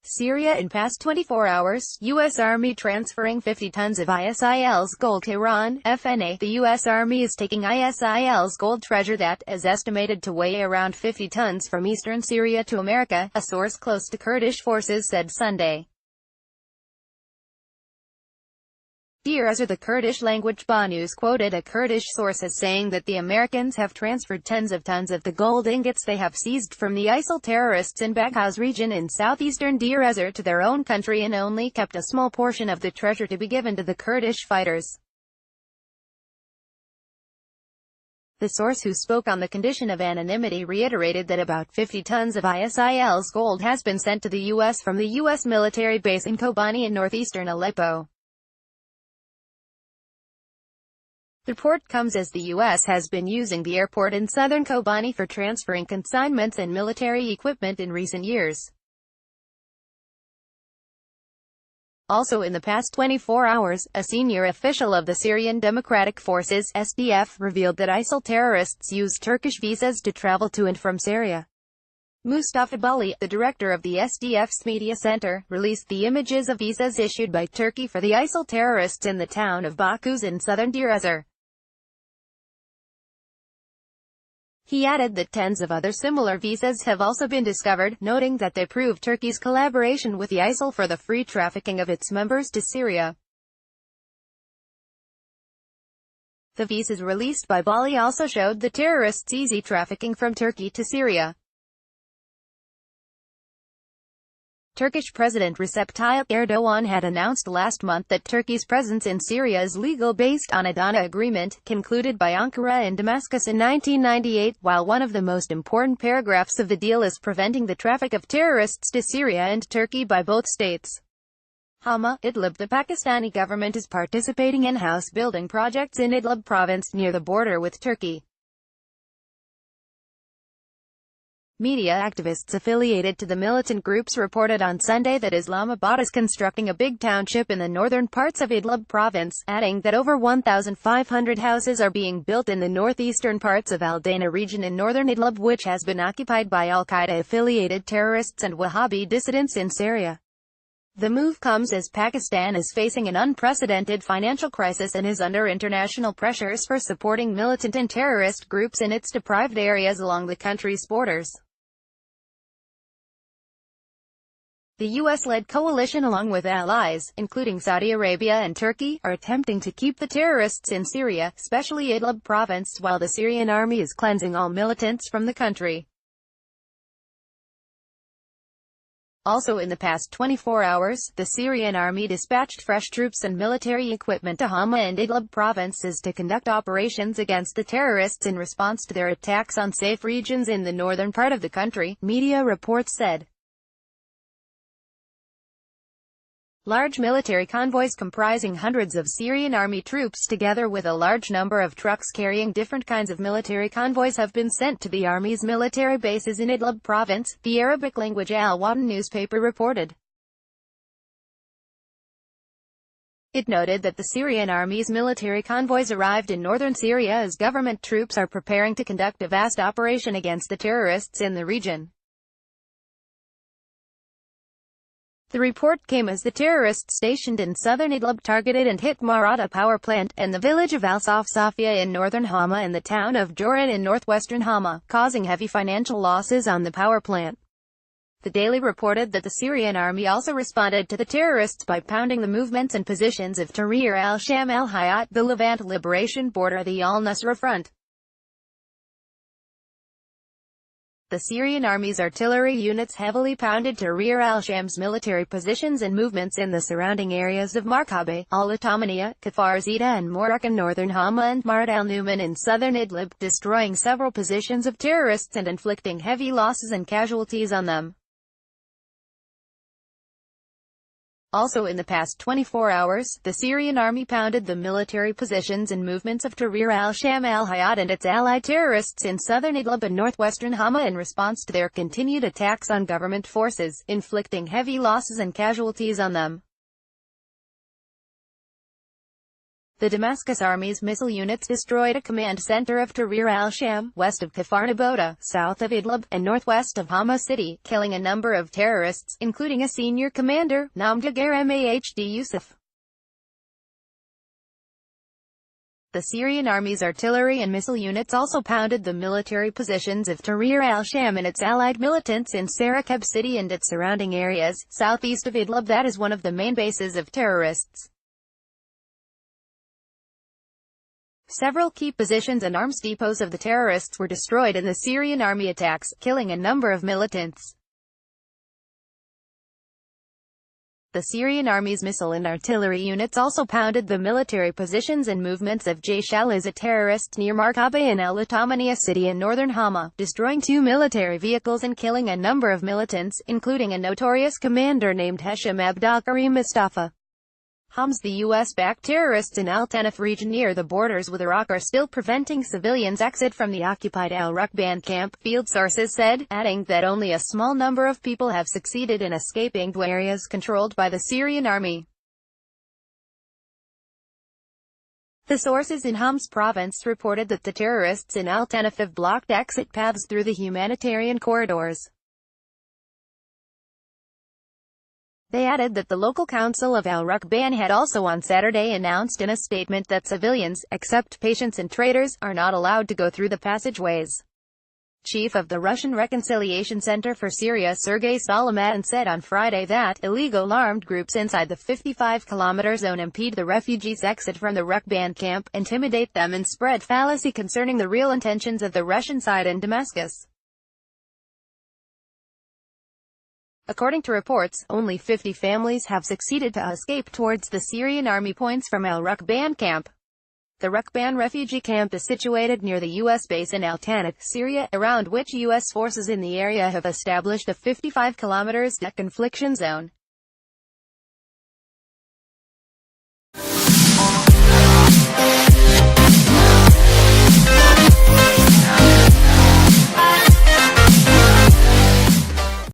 Syria in past 24 hours, U.S. Army transferring 50 tons of ISIL's GoldTEHRAN, FNA. The U.S. Army is taking ISIL's gold treasure that is estimated to weigh around 50 tons from eastern Syria to America, a source close to Kurdish forces said Sunday. Deir Ezzur, the Kurdish-language Baghouz, quoted a Kurdish source as saying that the Americans have transferred tens of tons of the gold ingots they have seized from the ISIL terrorists in Baghouz region in southeastern Deir Ezzur to their own country and only kept a small portion of the treasure to be given to the Kurdish fighters. The source, who spoke on the condition of anonymity, reiterated that about 50 tons of ISIL's gold has been sent to the U.S. from the U.S. military base in Kobani in northeastern Aleppo. The report comes as the U.S. has been using the airport in southern Kobani for transferring consignments and military equipment in recent years. Also in the past 24 hours, a senior official of the Syrian Democratic Forces (SDF) revealed that ISIL terrorists use Turkish visas to travel to and from Syria. Mustafa Bali, the director of the SDF's media center, released the images of visas issued by Turkey for the ISIL terrorists in the town of Baghouz in southern Deir Ezzur. He added that tens of other similar visas have also been discovered, noting that they prove Turkey's collaboration with the ISIL for the free trafficking of its members to Syria. The visas released by Bali also showed the terrorists' easy trafficking from Turkey to Syria. Turkish President Recep Tayyip Erdogan had announced last month that Turkey's presence in Syria is legal based on a Adana agreement, concluded by Ankara and Damascus in 1998, while one of the most important paragraphs of the deal is preventing the traffic of terrorists to Syria and Turkey by both states. Hama, Idlib. The Pakistani government is participating in house-building projects in Idlib province near the border with Turkey. Media activists affiliated to the militant groups reported on Sunday that Islamabad is constructing a big township in the northern parts of Idlib province, adding that over 1,500 houses are being built in the northeastern parts of Al-Dana region in northern Idlib, which has been occupied by Al-Qaeda-affiliated terrorists and Wahhabi dissidents in Syria. The move comes as Pakistan is facing an unprecedented financial crisis and is under international pressures for supporting militant and terrorist groups in its deprived areas along the country's borders. The U.S.-led coalition, along with allies, including Saudi Arabia and Turkey, are attempting to keep the terrorists in Syria, especially Idlib province, while the Syrian army is cleansing all militants from the country. Also in the past 24 hours, the Syrian army dispatched fresh troops and military equipment to Hama and Idlib provinces to conduct operations against the terrorists in response to their attacks on safe regions in the northern part of the country, media reports said. Large military convoys comprising hundreds of Syrian army troops together with a large number of trucks carrying different kinds of military convoys have been sent to the army's military bases in Idlib province, the Arabic-language Al-Watan newspaper reported. It noted that the Syrian army's military convoys arrived in northern Syria as government troops are preparing to conduct a vast operation against the terrorists in the region. The report came as the terrorists stationed in southern Idlib targeted and hit Marata power plant, and the village of Al-Safsafia in northern Hama and the town of Joran in northwestern Hama, causing heavy financial losses on the power plant. The Daily reported that the Syrian army also responded to the terrorists by pounding the movements and positions of Tahrir al-Sham al-Hayat, the Levant Liberation Border, the al-Nusra Front. The Syrian army's artillery units heavily pounded Tahrir al-Sham's military positions and movements in the surrounding areas of Markabe, Al-Atamaniya, Kafar Zita and Morak in northern Hama and Marat al-Numan in southern Idlib, destroying several positions of terrorists and inflicting heavy losses and casualties on them. Also in the past 24 hours, the Syrian army pounded the military positions and movements of Tahrir al-Sham al-Hayat and its allied terrorists in southern Idlib and northwestern Hama in response to their continued attacks on government forces, inflicting heavy losses and casualties on them. The Damascus Army's missile units destroyed a command center of Tahrir al-Sham, west of Kfar Naboda, south of Idlib, and northwest of Hama city, killing a number of terrorists, including a senior commander, Namdagir Mahd Yusuf. The Syrian army's artillery and missile units also pounded the military positions of Tahrir al-Sham and its allied militants in Sarakeb city and its surrounding areas, southeast of Idlib, that is one of the main bases of terrorists. Several key positions and arms depots of the terrorists were destroyed in the Syrian army attacks, killing a number of militants. The Syrian army's missile and artillery units also pounded the military positions and movements of Jaish al-Izzat terrorists near Markaba in al-Othmaniya city in northern Hama, destroying 2 military vehicles and killing a number of militants, including a notorious commander named Hesham Abdalkarim Mustafa. The U.S.-backed terrorists in Al-Tanaf region near the borders with Iraq are still preventing civilians' exit from the occupied al-Rukban camp, field sources said, adding that only a small number of people have succeeded in escaping to areas controlled by the Syrian army. The sources in Homs province reported that the terrorists in Al-Tanaf have blocked exit paths through the humanitarian corridors. They added that the local council of Al-Rukban had also on Saturday announced in a statement that civilians, except patients and traders, are not allowed to go through the passageways. Chief of the Russian Reconciliation Center for Syria Sergei Solomon said on Friday that illegal armed groups inside the 55-kilometer zone impede the refugees' exit from the Rukban camp, intimidate them and spread fallacy concerning the real intentions of the Russian side in Damascus. According to reports, only 50 families have succeeded to escape towards the Syrian army points from Al-Rukban camp. The Rukban refugee camp is situated near the U.S. base in Al-Tanaf, Syria, around which U.S. forces in the area have established a 55 km deconfliction zone.